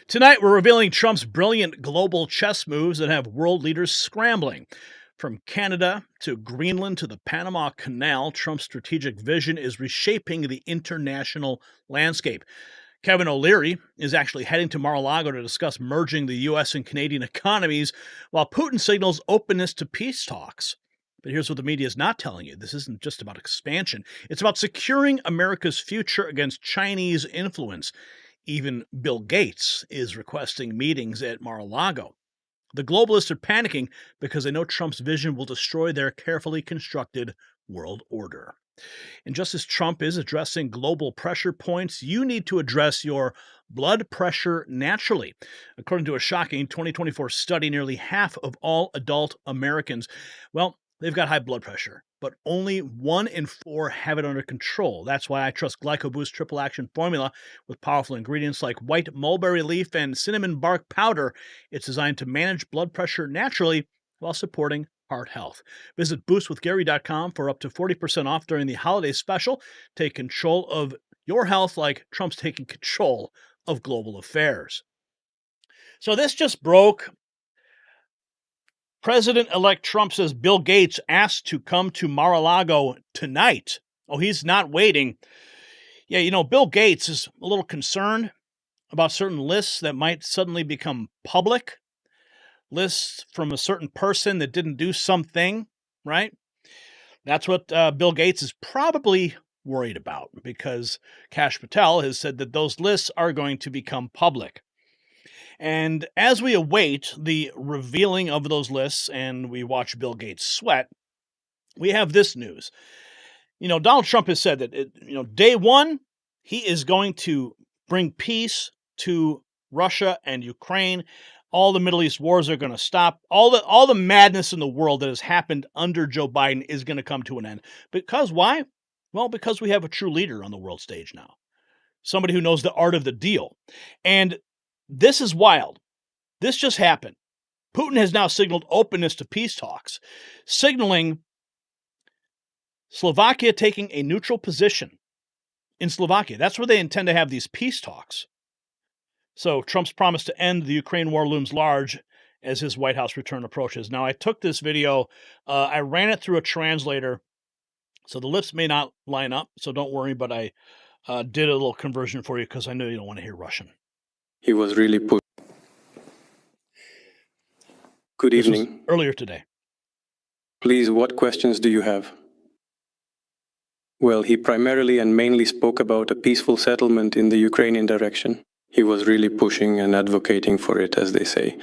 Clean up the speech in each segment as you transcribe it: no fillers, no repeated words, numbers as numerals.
Tonight, we're revealing Trump's brilliant global chess moves that have world leaders scrambling. From Canada to Greenland to the Panama Canal, Trump's strategic vision is reshaping the international landscape. Kevin O'Leary is actually heading to Mar-a-Lago to discuss merging the U.S. and Canadian economies, while Putin signals openness to peace talks. But here's what the media is not telling you. This isn't just about expansion. It's about securing America's future against Chinese influence. Even Bill Gates is requesting meetings at Mar-a-Lago. The globalists are panicking because they know Trump's vision will destroy their carefully constructed world order. And just as Trump is addressing global pressure points, you need to address your blood pressure naturally. According to a shocking 2024 study, nearly half of all adult Americans, they've got high blood pressure, but only 1 in 4 have it under control. That's why I trust GlycoBoost Triple Action Formula with powerful ingredients like white mulberry leaf and cinnamon bark powder. It's designed to manage blood pressure naturally while supporting heart health. Visit boostwithgary.com for up to 40% off during the holiday special. Take control of your health like Trump's taking control of global affairs. So this just broke. President-elect Trump says Bill Gates asked to come to Mar-a-Lago tonight. Oh, he's not waiting. Yeah, Bill Gates is a little concerned about certain lists that might suddenly become public. Lists from a certain person that didn't do something, right? That's what Bill Gates is probably worried about, because Kash Patel has said that those lists are going to become public. And as we await the revealing of those lists and we watch Bill Gates sweat, we have this news. Donald Trump has said that, day one, he is going to bring peace to Russia and Ukraine. All the Middle East wars are going to stop. All the madness in the world that has happened under Joe Biden is going to come to an end. Because why? Well, because we have a true leader on the world stage now. Somebody who knows the art of the deal. And this is wild. This just happened. Putin has now signaled openness to peace talks, signaling Slovakia taking a neutral position in Slovakia. That's where they intend to have these peace talks. So Trump's promise to end the Ukraine war looms large as his White House return approaches. Now, I took this video, I ran it through a translator, so the lips may not line up, so don't worry, but I did a little conversion for you because I know you don't want to hear Russian. He was really put. Good evening. Earlier today. Please, what questions do you have? Well, he primarily and mainly spoke about a peaceful settlement in the Ukrainian direction. He was really pushing and advocating for it, as they say.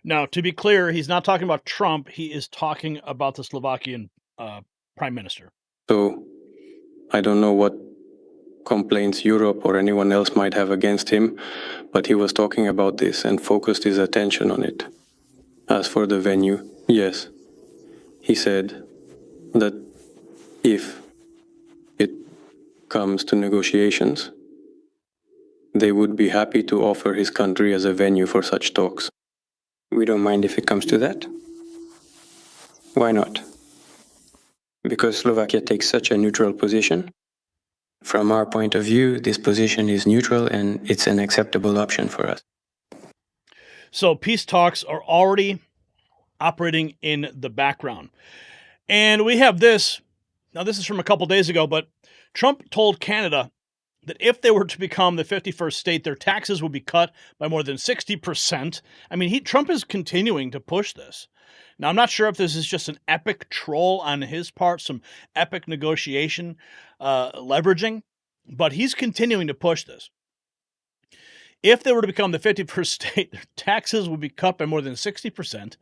Now, to be clear, he's not talking about Trump. He is talking about the Slovakian prime minister. So, I don't know what complaints Europe or anyone else might have against him, but he was talking about this and focused his attention on it. As for the venue, yes, he said that if it comes to negotiations, they would be happy to offer his country as a venue for such talks. We don't mind if it comes to that. Why not? Because Slovakia takes such a neutral position. From our point of view, this position is neutral and it's an acceptable option for us. So peace talks are already operating in the background. And we have this. Now, this is from a couple days ago, but Trump told Canada that if they were to become the 51st state, their taxes would be cut by more than 60%. I mean, Trump is continuing to push this. Now, I'm not sure if this is just an epic troll on his part, some epic negotiation leveraging, but he's continuing to push this. If they were to become the 51st state, their taxes would be cut by more than 60%.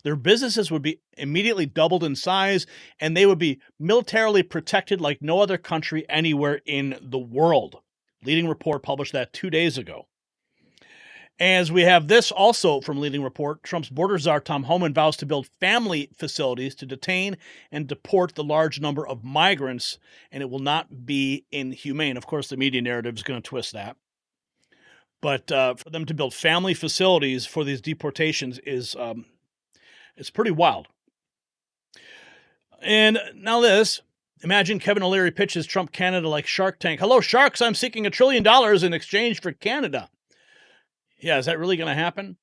Their businesses would be immediately doubled in size, and they would be militarily protected like no other country anywhere in the world. Leading Report published that 2 days ago. As we have this also from Leading Report, Trump's border czar Tom Homan vows to build family facilities to detain and deport the large number of migrants, and it will not be inhumane. Of course, the media narrative is going to twist that. But for them to build family facilities for these deportations is it's pretty wild. And now this, imagine Kevin O'Leary pitches Trump Canada like Shark Tank. Hello, sharks, I'm seeking $1 trillion in exchange for Canada. Yeah, is that really going to happen?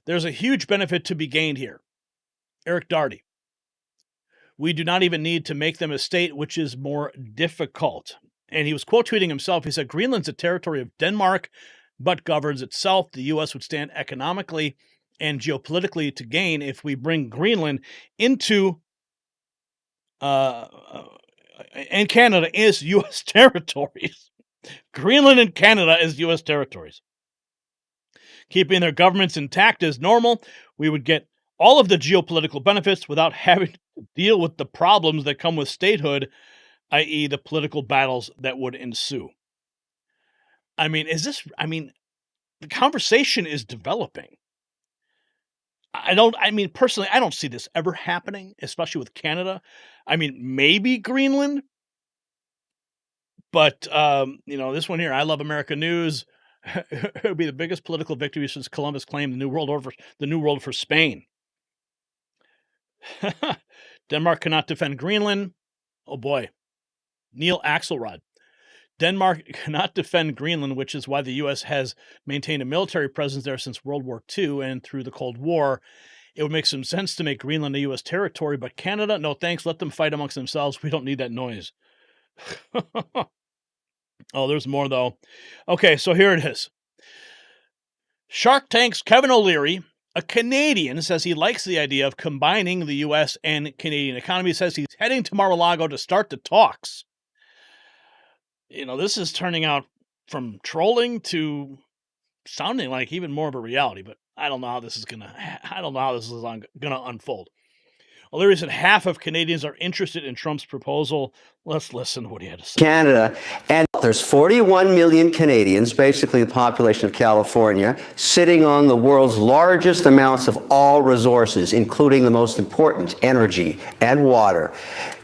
There's a huge benefit to be gained here. Eric Darty. We do not even need to make them a state, which is more difficult. And he was quote tweeting himself. He said, Greenland's a territory of Denmark, but governs itself. The U.S. would stand economically and geopolitically to gain if we bring Greenland into and Canada is U.S. territories. Greenland and Canada is U.S. territories. Keeping their governments intact as normal, we would get all of the geopolitical benefits without having to deal with the problems that come with statehood, i.e. the political battles that would ensue. The conversation is developing. Personally, I don't see this ever happening, especially with Canada. Maybe Greenland, but, this one here, I Love America News, it would be the biggest political victory since Columbus claimed the New World for Spain. Denmark cannot defend Greenland. Oh boy. Neil Axelrod. Denmark cannot defend Greenland, which is why the U.S. has maintained a military presence there since World War II and through the Cold War. It would make some sense to make Greenland a U.S. territory, but Canada, no thanks. Let them fight amongst themselves. We don't need that noise. Oh, there's more, though. Okay, so here it is. Shark Tank's Kevin O'Leary, a Canadian, says he likes the idea of combining the U.S. and Canadian economy, says he's heading to Mar-a-Lago to start the talks. This is turning out from trolling to sounding like even more of a reality, but I don't know how this is gonna unfold. O'Leary said half of Canadians are interested in Trump's proposal. Let's listen to what he had to say. Canada, and there's 41 million Canadians, basically the population of California, sitting on the world's largest amounts of all resources, including the most important, energy and water.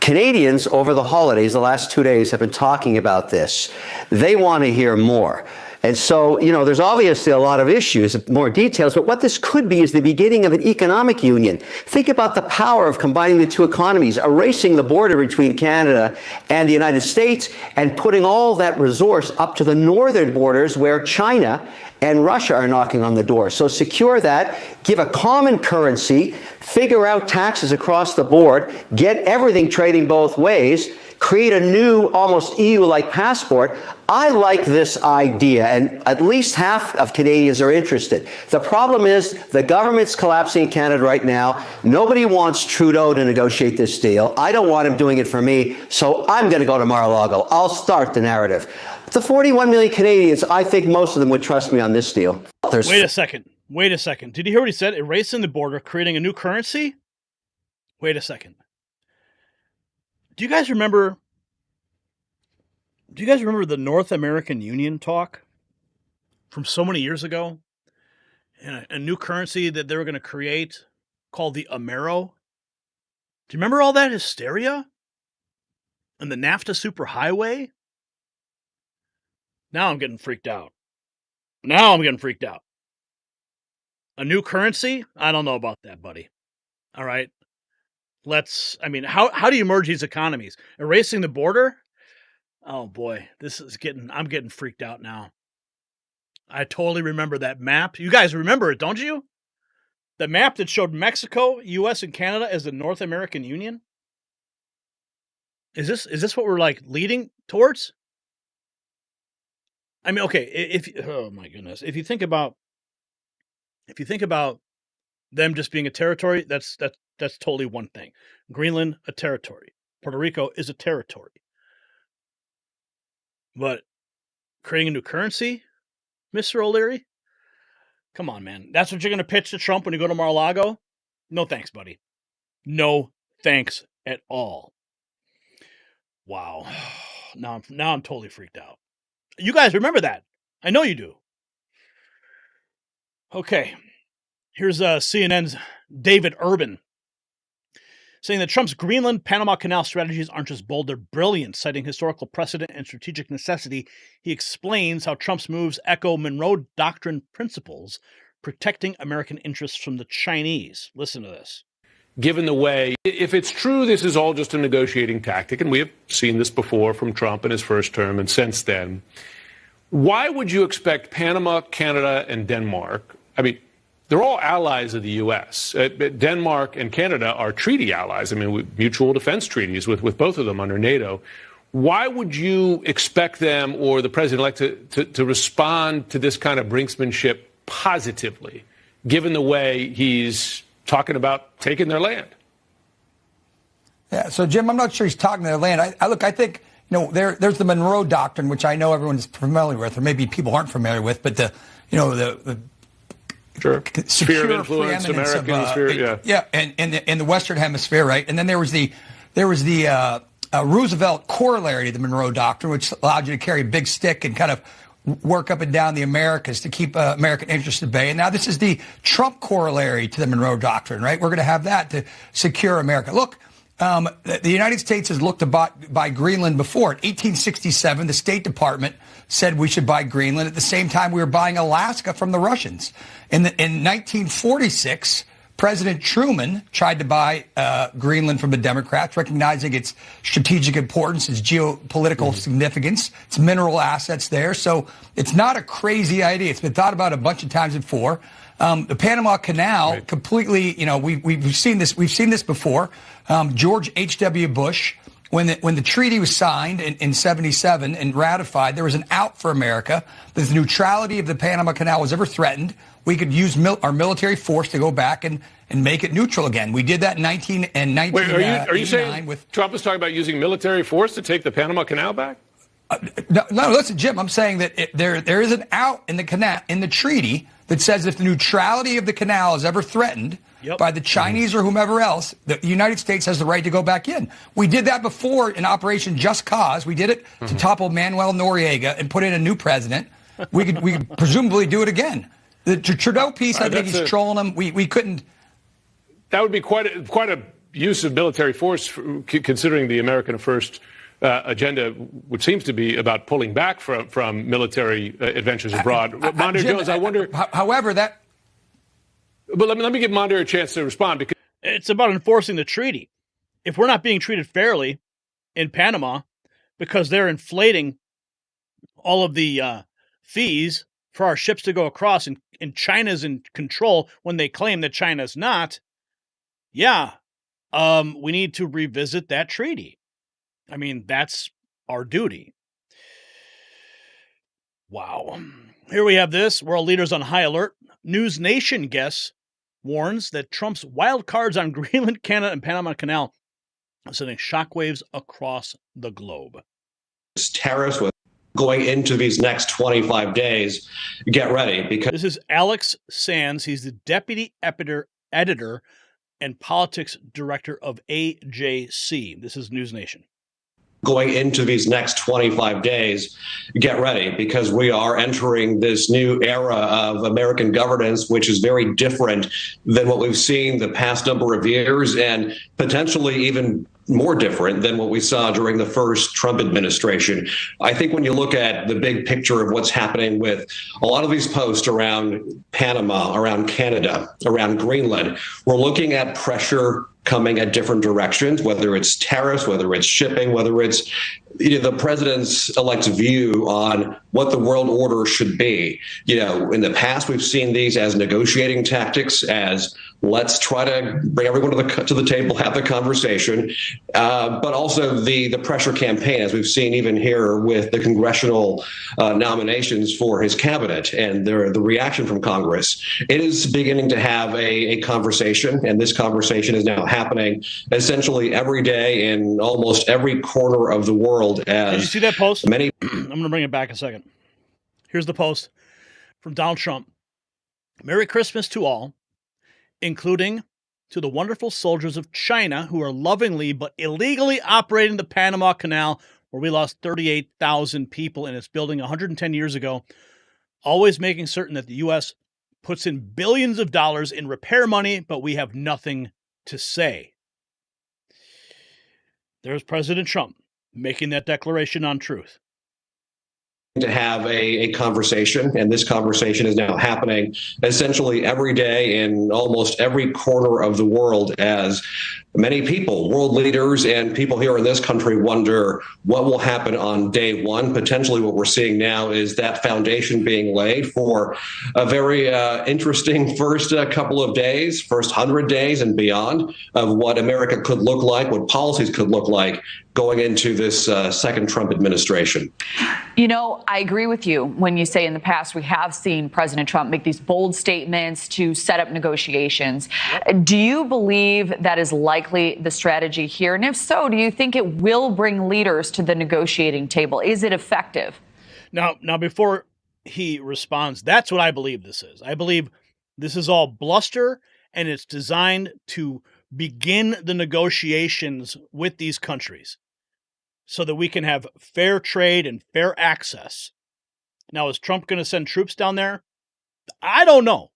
Canadians, over the holidays, the last 2 days, have been talking about this. They want to hear more. And so, there's obviously a lot of issues, more details, but what this could be is the beginning of an economic union. Think about the power of combining the two economies, erasing the border between Canada and the United States, and putting all that resource up to the northern borders where China and Russia are knocking on the door. So secure that, give a common currency, figure out taxes across the board, get everything trading both ways, create a new, almost EU-like passport. I like this idea, and at least half of Canadians are interested. The problem is the government's collapsing in Canada right now. Nobody wants Trudeau to negotiate this deal. I don't want him doing it for me, so I'm going to go to Mar-a-Lago. I'll start the narrative. The 41 million Canadians, I think most of them would trust me on this deal. Wait a second. Did you hear what he said? Erasing the border, creating a new currency? Wait a second. Do you guys remember the North American Union talk from so many years ago? And a new currency that they were going to create called the Amero? Do you remember all that hysteria? And the NAFTA superhighway? Now I'm getting freaked out. A new currency? I don't know about that, buddy. All right. How do you merge these economies? Erasing the border? Oh boy, I'm getting freaked out now. I totally remember that map. You guys remember it, don't you? The map that showed Mexico, US, and Canada as the North American Union? Is this what we're leading towards? Okay, oh my goodness. If you think about them just being a territory, that's totally one thing. Greenland, a territory. Puerto Rico is a territory. But creating a new currency, Mr. O'Leary? Come on, man. That's what you're going to pitch to Trump when you go to Mar-a-Lago? No thanks, buddy. No thanks at all. Wow. Now I'm totally freaked out. You guys remember that. I know you do. Okay. Here's CNN's David Urban saying that Trump's Greenland Panama Canal strategies aren't just bold, they're brilliant. Citing historical precedent and strategic necessity, he explains how Trump's moves echo Monroe Doctrine principles, protecting American interests from the Chinese. Listen to this. Given the way, if it's true this is all just a negotiating tactic, and we have seen this before from Trump in his first term and since then, Why would you expect Panama, Canada, and Denmark? I mean, they're all allies of the U.S. Denmark and Canada are treaty allies. I mean, with mutual defense treaties with both of them under NATO. Why would you expect them or the president-elect to respond to this kind of brinksmanship positively, given the way he's talking about taking their land? Yeah, so, Jim, I'm not sure he's talking their land. I think, there's the Monroe Doctrine, which I know everyone's familiar with, or maybe people aren't familiar with, but the sure. Sphere of influence, American sphere, yeah, and in the Western Hemisphere, right? And then there was the Roosevelt corollary to the Monroe Doctrine, which allowed you to carry a big stick and kind of work up and down the Americas to keep American interests at bay. And now this is the Trump corollary to the Monroe Doctrine, right? We're going to have that to secure America. Look, the United States has looked to buy Greenland before. In 1867, the State Department said we should buy Greenland. At the same time, we were buying Alaska from the Russians. In 1946, President Truman tried to buy Greenland from the Democrats, recognizing its strategic importance, its geopolitical significance, its mineral assets there. So it's not a crazy idea. It's been thought about a bunch of times before. The Panama Canal, completely, we've seen this. We've seen this before. George H.W. Bush, when the treaty was signed in 77 and ratified, there was an out for America. The neutrality of the Panama Canal was ever threatened. We could use our military force to go back and make it neutral again. We did that in 1989. Wait, are you saying Trump is talking about using military force to take the Panama Canal back? No, listen, Jim. I'm saying that there is an out in the treaty that says if the neutrality of the canal is ever threatened by the Chinese or whomever else, the United States has the right to go back in. We did that before in Operation Just Cause. We did it to topple Manuel Noriega and put in a new president. We could presumably do it again. The Trudeau piece, I think he's trolling them. We couldn't. That would be quite a use of military force, considering the American First agenda, which seems to be about pulling back from military adventures abroad. Mondaire Jones, I wonder. However, that. But let me give Mondaire a chance to respond, because it's about enforcing the treaty. If we're not being treated fairly in Panama because they're inflating all of the fees for our ships to go across, and China's in control when they claim that China's not, we need to revisit that treaty. I mean, that's our duty. Wow. Here we have this. World leaders on high alert. News Nation guest warns that Trump's wild cards on Greenland, Canada, and Panama Canal are sending shockwaves across the globe. Tariffs going into these next 25 days. Get ready, because this is Alex Sands. He's the deputy editor and politics director of AJC. This is News Nation. Going into these next 25 days, get ready, because we are entering this new era of American governance, which is very different than what we've seen the past number of years, and potentially even more different than what we saw during the first Trump administration. I think when you look at the big picture of what's happening with a lot of these posts around Panama, around Canada, around Greenland, we're looking at pressure coming at different directions, whether it's tariffs, whether it's shipping, whether it's the president's elect's view on what the world order should be. In the past, we've seen these as negotiating tactics, as let's try to bring everyone to the table, have the conversation, but also the pressure campaign, as we've seen even here with the congressional nominations for his cabinet and the reaction from Congress. It is beginning to have a conversation, and this conversation is now happening essentially every day in almost every corner of the world. As did you see that post? I'm going to bring it back a second. Here's the post from Donald Trump. Merry Christmas to all, including to the wonderful soldiers of China who are lovingly but illegally operating the Panama Canal, where we lost 38,000 people in its building 110 years ago, always making certain that the U.S. puts in billions of dollars in repair money, but we have nothing to say. There's President Trump making that declaration on truth. To have a conversation, and this conversation is now happening essentially every day in almost every corner of the world, as many people, world leaders and people here in this country, wonder what will happen on day one. Potentially what we're seeing now is that foundation being laid for a very interesting first couple of days, first 100 days and beyond of what America could look like, what policies could look like going into this second Trump administration. You know, I agree with you when you say in the past we have seen President Trump make these bold statements to set up negotiations. Yep. Do you believe that is likely the strategy here? And if so, do you think it will bring leaders to the negotiating table? Is it effective? Now, before he responds, that's what I believe this is. I believe this is all bluster, and it's designed to begin the negotiations with these countries so that we can have fair trade and fair access. Now, is Trump going to send troops down there? I don't know.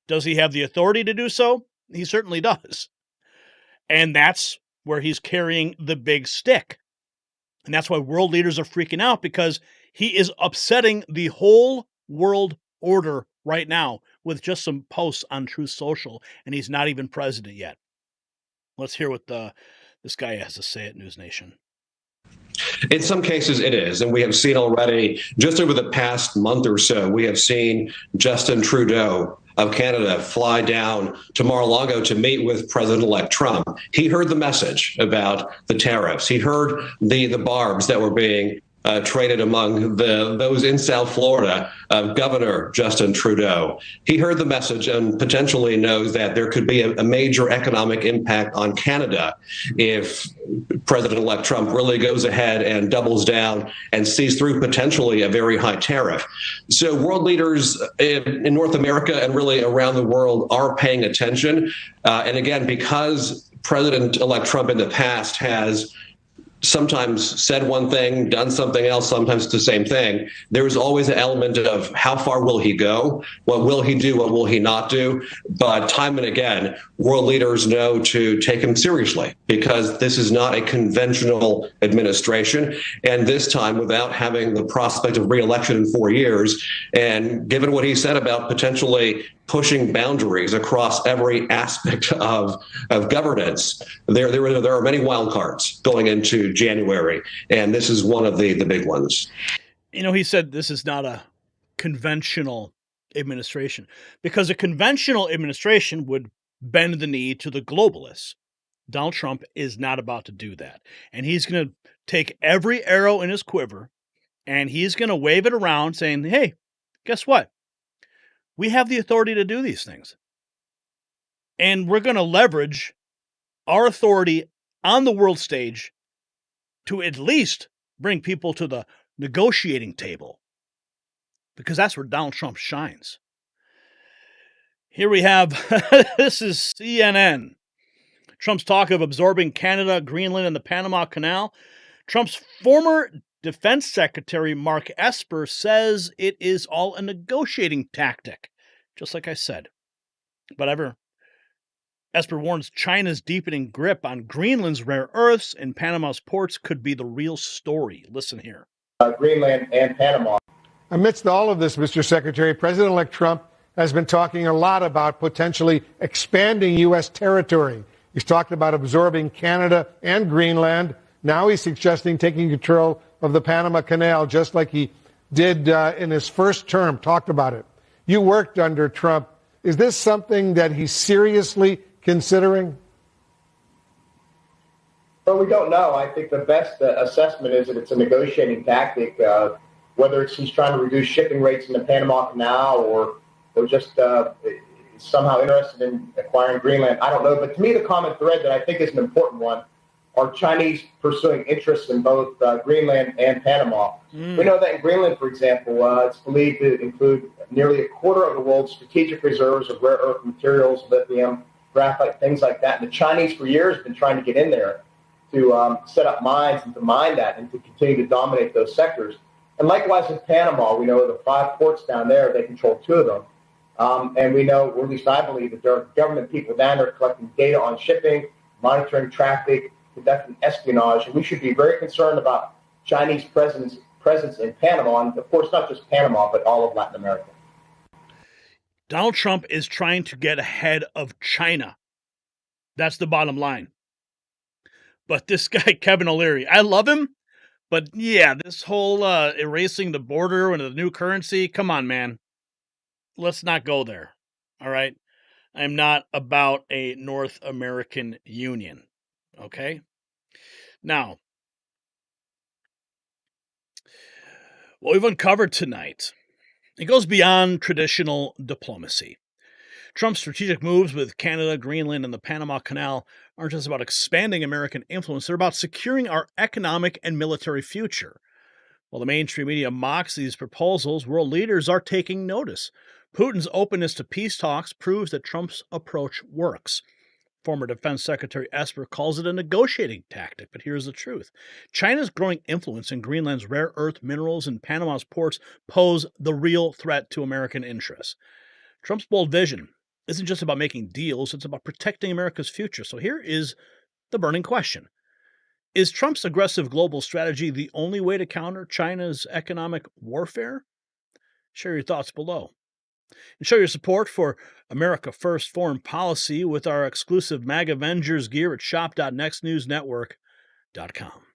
Does he have the authority to do so? He certainly does. And that's where he's carrying the big stick. And that's why world leaders are freaking out, because he is upsetting the whole world order right now with just some posts on Truth Social, and he's not even president yet. Let's hear what this guy has to say at News Nation. In some cases, it is. And we have seen already, just over the past month or so, we have seen Justin Trudeau of Canada fly down to Mar-a-Lago to meet with President-elect Trump. He heard the message about the tariffs. He heard the barbs that were being traded among those in South Florida, Governor Justin Trudeau. He heard the message and potentially knows that there could be a major economic impact on Canada if President-elect Trump really goes ahead and doubles down and sees through potentially a very high tariff. So world leaders in North America and really around the world are paying attention. And again, because President-elect Trump in the past has sometimes said one thing, done something else, sometimes the same thing, there's always an element of how far will he go? What will he do? What will he not do? But time and again, world leaders know to take him seriously, because this is not a conventional administration. And this time, without having the prospect of re-election in 4 years, and given what he said about potentially pushing boundaries across every aspect of governance, there are many wild cards going into January, and this is one of the big ones. You know, he said this is not a conventional administration, because a conventional administration would bend the knee to the globalists. Donald Trump is not about to do that, and he's going to take every arrow in his quiver, and he's going to wave it around saying, hey, guess what? We have the authority to do these things. And we're going to leverage our authority on the world stage to at least bring people to the negotiating table, because that's where Donald Trump shines. Here we have, this is CNN. Trump's talk of absorbing Canada, Greenland, and the Panama Canal. Trump's former Defense Secretary Mark Esper says it is all a negotiating tactic, just like I said. But Esper warns China's deepening grip on Greenland's rare earths and Panama's ports could be the real story. Listen here. Greenland and Panama. Amidst all of this, Mr. Secretary, President-elect Trump has been talking a lot about potentially expanding U.S. territory. He's talked about absorbing Canada and Greenland. Now he's suggesting taking control of the Panama Canal, just like he did in his first term, talked about it. You worked under Trump. Is this something that he's seriously considering? Well, we don't know. I think the best assessment is that it's a negotiating tactic, whether he's trying to reduce shipping rates in the Panama Canal or just somehow interested in acquiring Greenland. I don't know. But to me, the common thread that I think is an important one are Chinese pursuing interests in both Greenland and Panama. We know that in Greenland, for example, it's believed to include nearly a quarter of the world's strategic reserves of rare earth materials, lithium, graphite, things like that. And the Chinese, for years, have been trying to get in there to set up mines and to mine that and to continue to dominate those sectors. And likewise with Panama, we know the 5 ports down there, they control 2 of them. And we know, or at least I believe, that there are government people down there collecting data on shipping, monitoring traffic, conducting espionage, and we should be very concerned about Chinese presence in Panama, and of course not just Panama, but all of Latin America. Donald Trump is trying to get ahead of China. That's the bottom line. But this guy, Kevin O'Leary, I love him. But yeah, this whole erasing the border and the new currency, come on, man. Let's not go there. All right? I'm not about a North American Union. Okay? Now, what we've uncovered tonight, it goes beyond traditional diplomacy. Trump's strategic moves with Canada, Greenland, and the Panama Canal aren't just about expanding American influence, they're about securing our economic and military future. While the mainstream media mocks these proposals, world leaders are taking notice. Putin's openness to peace talks proves that Trump's approach works. Former Defense Secretary Esper calls it a negotiating tactic, but here's the truth. China's growing influence in Greenland's rare earth minerals and Panama's ports pose the real threat to American interests. Trump's bold vision isn't just about making deals, it's about protecting America's future. So here is the burning question. Is Trump's aggressive global strategy the only way to counter China's economic warfare? Share your thoughts below. And show your support for America First foreign policy with our exclusive MAG Avengers gear at shop.nextnewsnetwork.com.